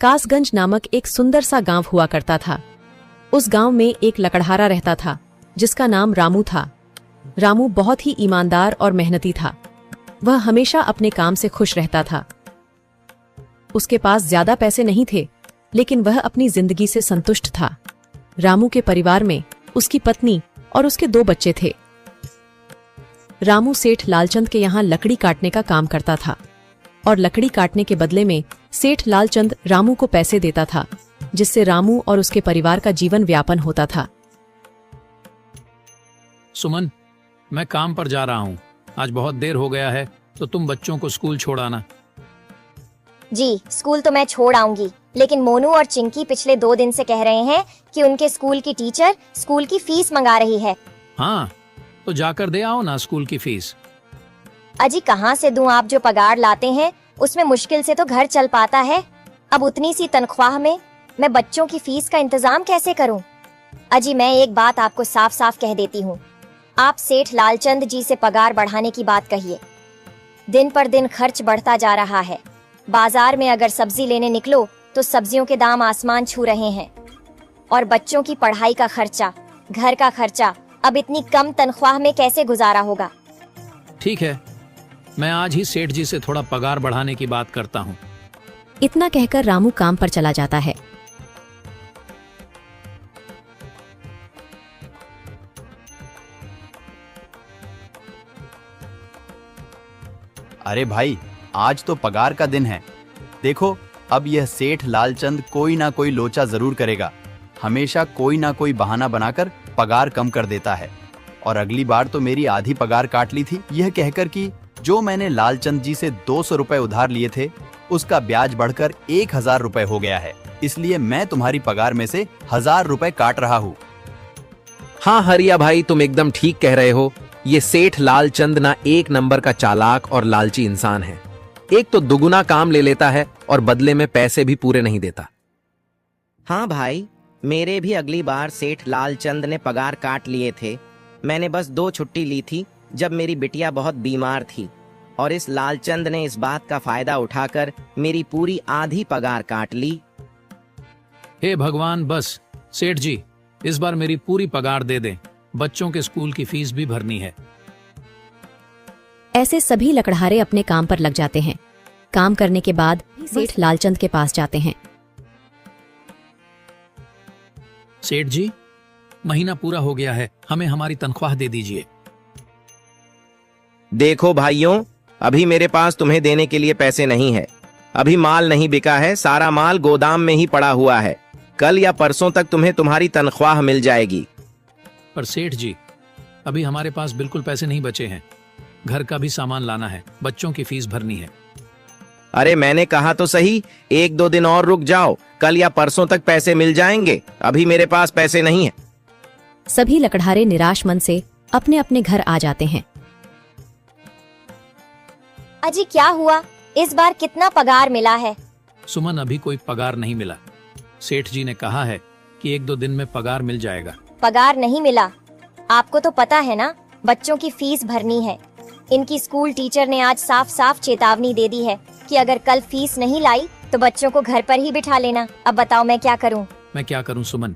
कासगंज नामक एक सुंदर सा गांव हुआ करता था। उस गांव में एक लकड़हारा रहता था जिसका नाम रामू था। रामू बहुत ही ईमानदार और मेहनती था। वह हमेशा अपने काम से खुश रहता था। उसके पास ज्यादा पैसे नहीं थे, लेकिन वह अपनी जिंदगी से संतुष्ट था। रामू के परिवार में उसकी पत्नी और उसके 2 बच्चे थे। रामू सेठ लालचंद के यहाँ लकड़ी काटने का काम करता था और लकड़ी काटने के बदले में सेठ लालचंद रामू को पैसे देता था, जिससे रामू और उसके परिवार का जीवन व्यापन होता था। सुमन, मैं काम पर जा रहा हूँ। आज बहुत देर हो गया है, तो तुम बच्चों को स्कूल छोड़ आना। जी, स्कूल तो मैं छोड़ आऊंगी, लेकिन मोनू और चिंकी पिछले 2 दिन से कह रहे हैं कि उनके स्कूल की टीचर स्कूल की फीस मंगा रही है। हाँ, तो जाकर दे आओ ना स्कूल की फीस। अजी कहाँ से दूं? आप जो पगार लाते हैं उसमें मुश्किल से तो घर चल पाता है। अब उतनी सी तनख्वाह में मैं बच्चों की फीस का इंतजाम कैसे करूं? अजी मैं एक बात आपको साफ साफ कह देती हूँ, आप सेठ लालचंद जी से पगार बढ़ाने की बात कहिए। दिन पर दिन खर्च बढ़ता जा रहा है। बाजार में अगर सब्जी लेने निकलो तो सब्जियों के दाम आसमान छू रहे हैं, और बच्चों की पढ़ाई का खर्चा, घर का खर्चा अब इतनी कम तनख्वाह में कैसे गुजारा होगा? ठीक है, मैं आज ही सेठ जी से थोड़ा पगार बढ़ाने की बात करता हूँ। इतना कहकर रामू काम पर चला जाता है। अरे भाई, आज तो पगार का दिन है। देखो, अब यह सेठ लालचंद कोई ना कोई लोचा जरूर करेगा। हमेशा कोई ना कोई बहाना बनाकर पगार कम कर देता है। और अगली बार तो मेरी आधी पगार काट ली थी, यह कहकर कि जो मैंने लालचंद जी से 200 रुपए उधार लिए थे, उसका ब्याज बढ़कर 1000 रुपए हो गया है। इसलिए मैं तुम्हारी पगार में से 1000 रुपए काट रहा हूँ। हाँ हरिया भाई, तुम एकदम ठीक कह रहे हो। ये सेठ लालचंद ना एक नंबर का चालाक और लालची इंसान है। एक तो दुगुना काम ले लेता है और बदले में पैसे भी पूरे नहीं देता। हाँ भाई, मेरे भी अगली बार सेठ लालचंद ने पगार काट लिए थे। मैंने बस 2 छुट्टी ली थी जब मेरी बिटिया बहुत बीमार थी, और इस लालचंद ने इस बात का फायदा उठाकर मेरी पूरी आधी पगार काट ली। हे भगवान, बस सेठ जी इस बार मेरी पूरी पगार दे दें। बच्चों के स्कूल की फीस भी भरनी है। ऐसे सभी लकड़हारे अपने काम पर लग जाते हैं। काम करने के बाद सेठ लालचंद के पास जाते हैं। सेठ जी, महीना पूरा हो गया है, हमें हमारी तनख्वाह दे दीजिए। देखो भाइयों, अभी मेरे पास तुम्हें देने के लिए पैसे नहीं है। अभी माल नहीं बिका है, सारा माल गोदाम में ही पड़ा हुआ है। कल या परसों तक तुम्हें तुम्हारी तनख्वाह मिल जाएगी। पर सेठ जी, अभी हमारे पास बिल्कुल पैसे नहीं बचे हैं। घर का भी सामान लाना है, बच्चों की फीस भरनी है। अरे मैंने कहा तो सही, 1-2 दिन और रुक जाओ, कल या परसों तक पैसे मिल जाएंगे। अभी मेरे पास पैसे नहीं है। सभी लकड़हारे निराश मन से अपने अपने घर आ जाते हैं। अजी क्या हुआ? इस बार कितना पगार मिला है? सुमन, अभी कोई पगार नहीं मिला। सेठ जी ने कहा है कि 1-2 दिन में पगार मिल जाएगा। पगार नहीं मिला? आपको तो पता है ना, बच्चों की फीस भरनी है। इनकी स्कूल टीचर ने आज साफ साफ चेतावनी दे दी है कि अगर कल फीस नहीं लाई तो बच्चों को घर पर ही बिठा लेना। अब बताओ मैं क्या करूं? मैं क्या करूं सुमन,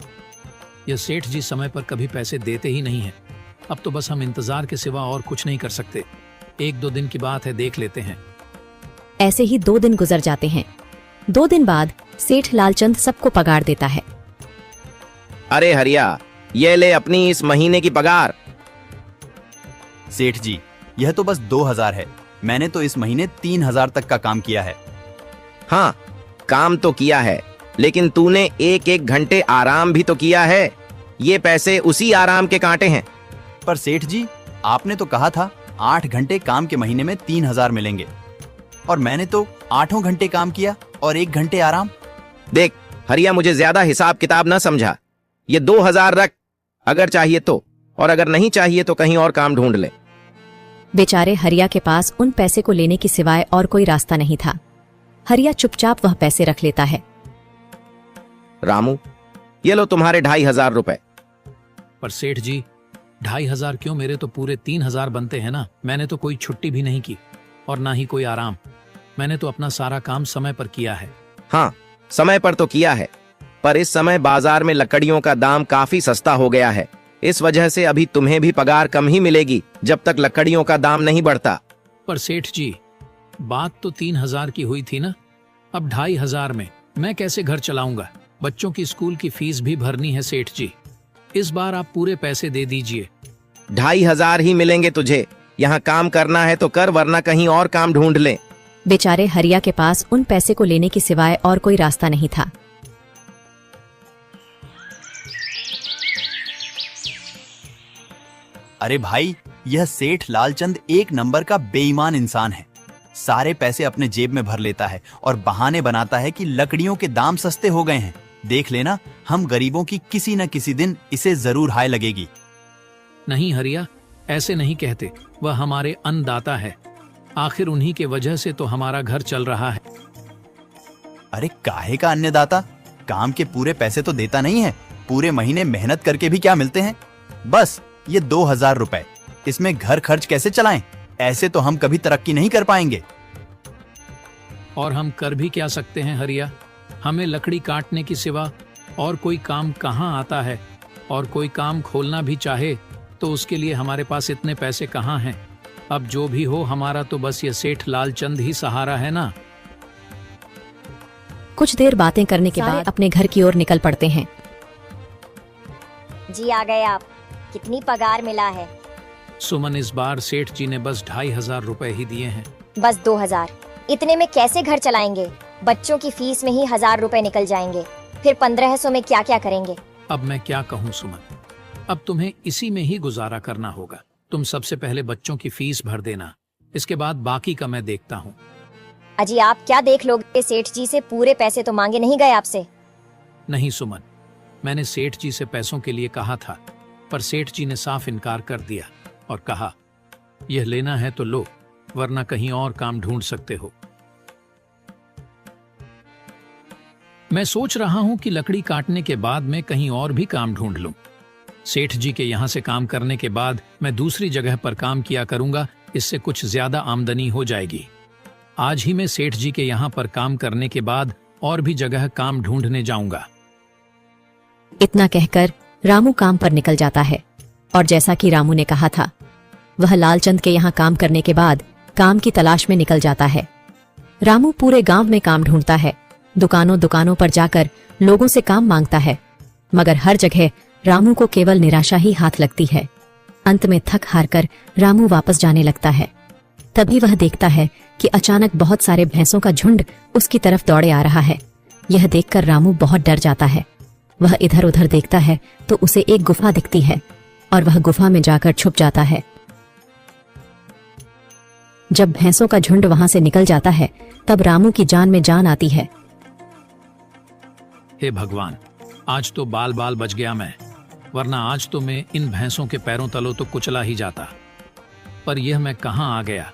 यह सेठ जी समय पर कभी पैसे देते ही नहीं है। अब तो बस हम इंतजार के सिवा और कुछ नहीं कर सकते। 1-2 दिन की बात है, देख लेते हैं। ऐसे ही 2 दिन गुजर जाते हैं। 2 दिन बाद सेठ लालचंद सबको पगार देता है। अरे हरिया, ये ले अपनी इस महीने की पगार। सेठ जी, यह तो बस 2000 है। मैंने तो इस महीने 3000 तक का काम किया है। हाँ, काम तो किया है, लेकिन तूने 1-1 घंटे आराम भी तो किया है। ये पैसे उसी आराम के कांटे हैं। पर सेठ जी, आपने तो कहा था 8 घंटे काम के महीने में 3000 मिलेंगे, और मैंने तो 8 घंटे काम किया और 1 घंटे आराम। देख हरिया, मुझे ज्यादा हिसाब किताब ना समझा। ये 2000 रख, अगर चाहिए तो, और अगर नहीं चाहिए तो कहीं और काम ढूंढ ले। बेचारे हरिया के पास उन पैसे को लेने की सिवाय और कोई रास्ता नहीं था। हरिया चुपचाप वह पैसे रख लेता है। रामू, ये लो तुम्हारे 2500 रुपए। पर सेठ जी, 2500 क्यों? मेरे तो पूरे 3000 बनते हैं ना। मैंने तो कोई छुट्टी भी नहीं की और ना ही कोई आराम। मैंने तो अपना सारा काम समय पर किया है। हाँ, समय पर तो किया है, पर इस समय बाजार में लकड़ियों का दाम काफी सस्ता हो गया है। इस वजह से अभी तुम्हें भी पगार कम ही मिलेगी जब तक लकड़ियों का दाम नहीं बढ़ता। पर सेठ जी, बात तो 3,000 की हुई थी ना, अब 2,500 में मैं कैसे घर चलाऊंगा? बच्चों की स्कूल की फीस भी भरनी है सेठ जी। इस बार आप पूरे पैसे दे दीजिए। 2,500 ही मिलेंगे तुझे। यहाँ काम करना है तो कर, वरना कहीं और काम ढूंढ ले। बेचारे हरिया के पास उन पैसे को लेने के सिवाय और कोई रास्ता नहीं था। अरे भाई, यह सेठ लालचंद एक नंबर का बेईमान इंसान है। सारे पैसे अपने जेब में भर लेता है और बहाने बनाता है कि लकड़ियों के दाम सस्ते हो गए हैं। देख लेना, हम गरीबों की किसी न किसी दिन इसे जरूर हाय लगेगी। नहीं हरिया, ऐसे नहीं कहते। वह हमारे अन्नदाता है। आखिर उन्हीं के वजह से तो हमारा घर चल रहा है। अरे काहे का अन्नदाता? काम के पूरे पैसे तो देता नहीं है। पूरे महीने मेहनत करके भी क्या मिलते हैं? बस ये 2,000 रुपए। इसमें घर खर्च कैसे चलाएं? ऐसे तो हम कभी तरक्की नहीं कर पाएंगे। और हम कर भी क्या सकते हैं हरिया? हमें लकड़ी काटने की सिवा और कोई काम कहाँ आता है? और कोई काम खोलना भी चाहे तो उसके लिए हमारे पास इतने पैसे कहाँ हैं? अब जो भी हो, हमारा तो बस ये सेठ लालचंद ही सहारा है ना। कुछ देर बातें करने के बाद अपने घर की ओर निकल पड़ते हैं। जी आ गए आप। कितनी पगार मिला है? सुमन, इस बार सेठ जी ने बस 2,500 रुपए ही दिए हैं। बस 2,000? इतने में कैसे घर चलाएंगे? बच्चों की फीस में ही 1,000 रुपए निकल जाएंगे। फिर 1,500 में क्या क्या करेंगे? अब मैं क्या कहूँ सुमन, अब तुम्हें इसी में ही गुजारा करना होगा। तुम सबसे पहले बच्चों की फीस भर देना, इसके बाद बाकी का मैं देखता हूँ। अजी आप क्या देख लोगे? सेठ जी से पूरे पैसे तो मांगे नहीं गए आपसे? नहीं सुमन, मैंने सेठ जी से पैसों के लिए कहा था, पर सेठ जी ने साफ इनकार कर दिया और कहा, यह लेना है तो लो, वरना कहीं और काम ढूंढ सकते हो। मैं सोच रहा हूं कि लकड़ी काटने के बाद मैं कहीं और भी काम ढूंढ लूं। सेठ जी के यहां से काम करने के बाद मैं दूसरी जगह पर काम किया करूंगा, इससे कुछ ज्यादा आमदनी हो जाएगी। आज ही मैं सेठ जी के यहां पर काम करने के बाद और भी जगह काम ढूंढने जाऊंगा। इतना कहकर रामू काम पर निकल जाता है और जैसा कि रामू ने कहा था, वह लालचंद के यहाँ काम करने के बाद काम की तलाश में निकल जाता है। रामू पूरे गांव में काम ढूंढता है, दुकानों दुकानों पर जाकर लोगों से काम मांगता है, मगर हर जगह रामू को केवल निराशा ही हाथ लगती है। अंत में थक हार कर रामू वापस जाने लगता है। तभी वह देखता है कि अचानक बहुत सारे भैंसों का झुंड उसकी तरफ दौड़े आ रहा है। यह देखकर रामू बहुत डर जाता है। वह इधर उधर देखता है तो उसे एक गुफा दिखती है और वह गुफा में जाकर छुप जाता है। जब भैंसों का झुंड वहां से निकल जाता है तब रामू की जान में जान आती है। हे भगवान, आज तो बाल बाल बच गया मैं, वरना आज तो मैं इन भैंसों के पैरों तलों तो कुचला ही जाता। पर यह मैं कहाँ आ गया?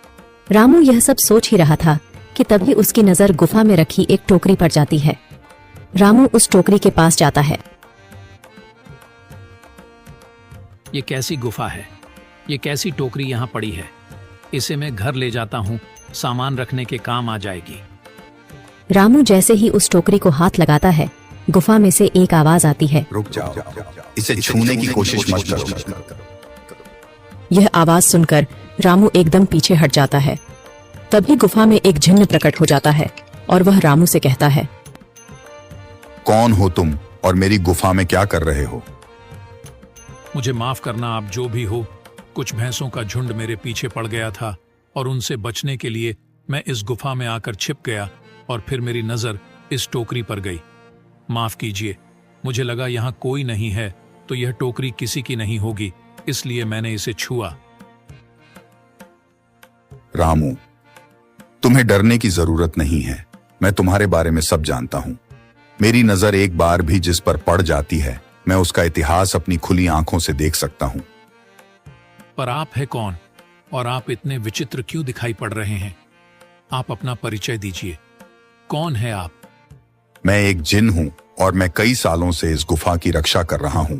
रामू यह सब सोच ही रहा था कि तभी उसकी नजर गुफा में रखी एक टोकरी पर जाती है। रामू उस टोकरी के पास जाता है। ये कैसी गुफा है? ये कैसी टोकरी यहाँ पड़ी है? इसे मैं घर ले जाता हूँ, सामान रखने के काम आ जाएगी। रामू जैसे ही उस टोकरी को हाथ लगाता है, गुफा में से एक आवाज आती है, रुक जाओ, इसे छूने की कोशिश मत करो। यह आवाज सुनकर रामू एकदम पीछे हट जाता है। तभी गुफा में एक जिन्न प्रकट हो जाता है और वह रामू से कहता है, कौन हो तुम और मेरी गुफा में क्या कर रहे हो? मुझे माफ करना, आप जो भी हो। कुछ भैंसों का झुंड मेरे पीछे पड़ गया था और उनसे बचने के लिए मैं इस गुफा में आकर छिप गया और फिर मेरी नजर इस टोकरी पर गई। माफ कीजिए, मुझे लगा यहाँ कोई नहीं है तो यह टोकरी किसी की नहीं होगी, इसलिए मैंने इसे छुआ। रामू, तुम्हें डरने की जरूरत नहीं है। मैं तुम्हारे बारे में सब जानता हूं। मेरी नजर एक बार भी जिस पर पड़ जाती है, मैं उसका इतिहास अपनी खुली आंखों से देख सकता हूं। पर आप है कौन और आप इतने विचित्र क्यों दिखाई पड़ रहे हैं? आप अपना परिचय दीजिए। कौन है आप? मैं एक जिन हूं और मैं कई सालों से इस गुफा की रक्षा कर रहा हूं।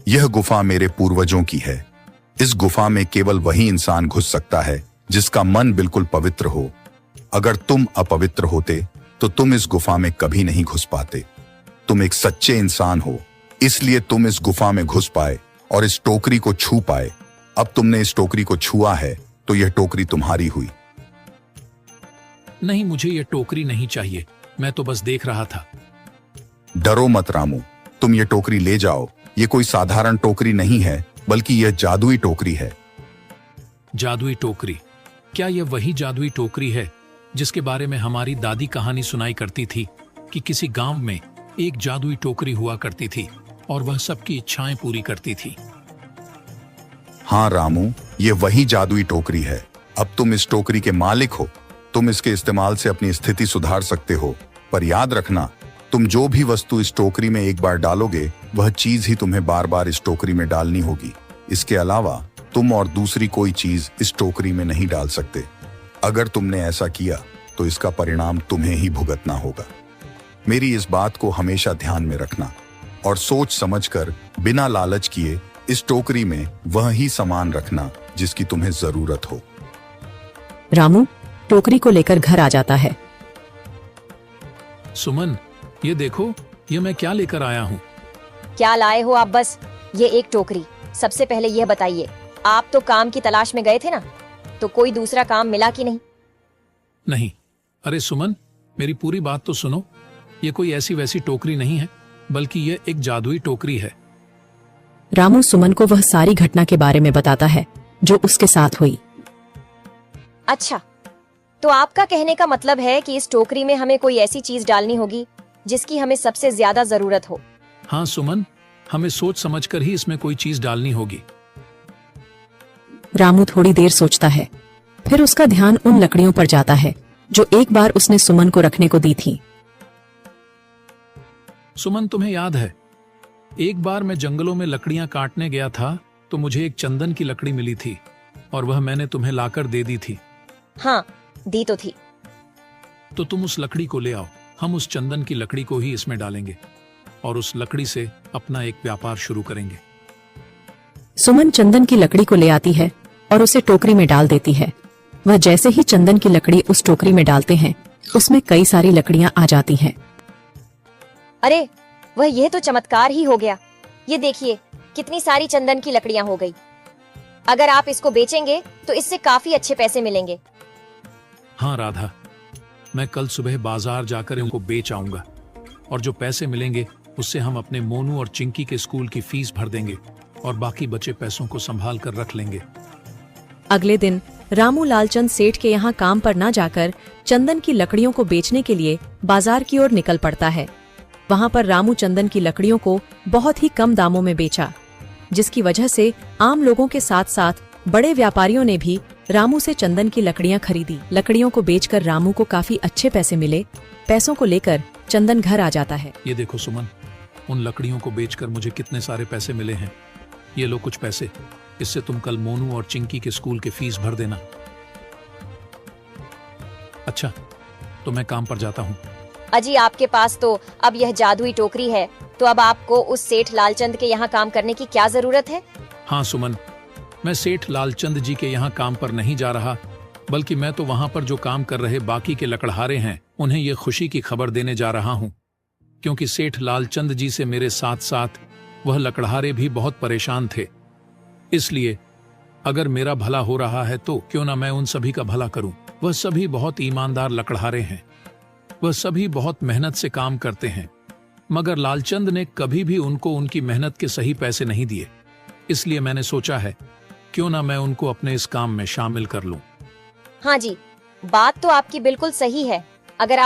यह गुफा मेरे पूर्वजों की है। इस गुफा में केवल वही इंसान घुस सकता है जिसका मन बिल्कुल पवित्र हो। अगर तुम अपवित्र होते तो तुम इस गुफा में कभी नहीं घुस पाते। तुम एक सच्चे इंसान हो, इसलिए तुम इस गुफा में घुस पाए और इस टोकरी को छू पाए। अब तुमने इस टोकरी को छुआ है तो यह टोकरी तुम्हारी हुई। नहीं, मुझे ये टोकरी नहीं चाहिए, मैं तो बस देख रहा था। डरो मत रामू, तुम ये टोकरी ले जाओ। ये कोई साधारण टोकरी नहीं है, बल्कि यह जादुई टोकरी है। जादुई टोकरी? क्या यह वही जादुई टोकरी है जिसके बारे में हमारी दादी कहानी सुनाई करती थी कि किसी गांव में एक जादुई टोकरी हुआ करती थी और वह सबकी इच्छाएं पूरी करती थी? हाँ रामू, ये वही जादुई टोकरी है। अब तुम इस टोकरी के मालिक हो। तुम इसके इस्तेमाल से अपनी स्थिति सुधार सकते हो, पर याद रखना, तुम जो भी वस्तु इस टोकरी में एक बार डालोगे, वह चीज ही तुम्हें बार बार इस टोकरी में डालनी होगी। इसके अलावा तुम और दूसरी कोई चीज इस टोकरी में नहीं डाल सकते। अगर तुमने ऐसा किया तो इसका परिणाम तुम्हें ही भुगतना होगा। मेरी इस बात को हमेशा ध्यान में रखना और सोच समझकर बिना लालच किए इस टोकरी में वह ही सामान रखना जिसकी तुम्हें जरूरत हो। रामू टोकरी को लेकर घर आ जाता है। सुमन, ये देखो, ये मैं क्या लेकर आया हूँ। क्या लाए हो आप? बस ये एक टोकरी। सबसे पहले यह बताइए, आप तो काम की तलाश में गए थे ना, तो कोई दूसरा काम मिला कि नहीं? नहीं। अरे सुमन, मेरी पूरी बात तो सुनो। ये कोई ऐसी वैसी टोकरी नहीं है, बल्कि ये एक जादुई टोकरी है। रामू सुमन को वह सारी घटना के बारे में बताता है जो उसके साथ हुई। अच्छा, तो आपका कहने का मतलब है कि इस टोकरी में हमें कोई ऐसी चीज डालनी होगी जिसकी हमें सबसे ज्यादा जरूरत हो। हाँ सुमन, हमें सोच समझकर ही इसमें कोई चीज डालनी होगी। रामू थोड़ी देर सोचता है, फिर उसका ध्यान उन लकड़ियों पर जाता है जो एक बार उसने सुमन को रखने को दी थी। सुमन, तुम्हें याद है, एक बार मैं जंगलों में लकड़ियां काटने गया था तो मुझे एक चंदन की लकड़ी मिली थी और वह मैंने तुम्हें लाकर दे दी थी। हाँ, दी तो थी। तो तुम उस लकड़ी को ले आओ। हम उस चंदन की लकड़ी को ही इसमें डालेंगे और उस लकड़ी से अपना एक व्यापार शुरू करेंगे। सुमन चंदन की लकड़ी को ले आती है और उसे टोकरी में डाल देती है। वह जैसे ही चंदन की लकड़ी उस टोकरी में डालते हैं, उसमें कई सारी लकड़ियां आ जाती हैं। अरे वह, यह तो चमत्कार ही हो गया। ये देखिए, कितनी सारी चंदन की लकड़ियां हो गई। अगर आप इसको बेचेंगे तो इससे काफी अच्छे पैसे मिलेंगे। हाँ राधा, मैं कल सुबह बाजार जाकर इनको बेच आऊंगा और जो पैसे मिलेंगे उससे हम अपने मोनू और चिंकी के स्कूल की फीस भर देंगे और बाकी बचे पैसों को संभाल कर रख लेंगे। अगले दिन रामू लालचंद सेठ के यहाँ काम पर न जाकर चंदन की लकड़ियों को बेचने के लिए बाजार की ओर निकल पड़ता है। वहाँ पर रामू चंदन की लकड़ियों को बहुत ही कम दामों में बेचा, जिसकी वजह से आम लोगों के साथ साथ बड़े व्यापारियों ने भी रामू से चंदन की लकड़ियां खरीदी। लकड़ियों को बेचकर रामू को काफी अच्छे पैसे मिले। पैसों को लेकर चंदन घर आ जाता है। ये देखो सुमन, उन लकड़ियों को बेचकर मुझे कितने सारे पैसे मिले हैं। ये लो कुछ पैसे, इससे तुम कल मोनू और चिंकी के स्कूल की फीस भर देना। अच्छा, तो मैं काम पर जाता हूँ। अजी, आपके पास तो अब यह जादुई टोकरी है, तो अब आपको उस सेठ लालचंद के यहाँ काम करने की क्या जरूरत है? हाँ सुमन, मैं सेठ लालचंद जी के यहाँ काम पर नहीं जा रहा, बल्कि मैं तो वहाँ पर जो काम कर रहे बाकी के लकड़हारे हैं उन्हें ये खुशी की खबर देने जा रहा हूँ, क्योंकि सेठ लालचंद जी से मेरे साथ साथ वह लकड़हारे भी बहुत परेशान थे। इसलिए अगर मेरा भला हो रहा है तो क्यों ना मैं उन सभी का भला करूं। वह सभी बहुत ईमानदार लकड़हारे हैं, वह सभी बहुत मेहनत से काम करते हैं, मगर लालचंद ने कभी भी उनको उनकी मेहनत के सही पैसे नहीं दिए। इसलिए मैंने सोचा है क्यों ना मैं उनको अपने इस काम में शामिल कर लूं। हाँ जी, बात तो आपकी बिल्कुल सही है। अगर आप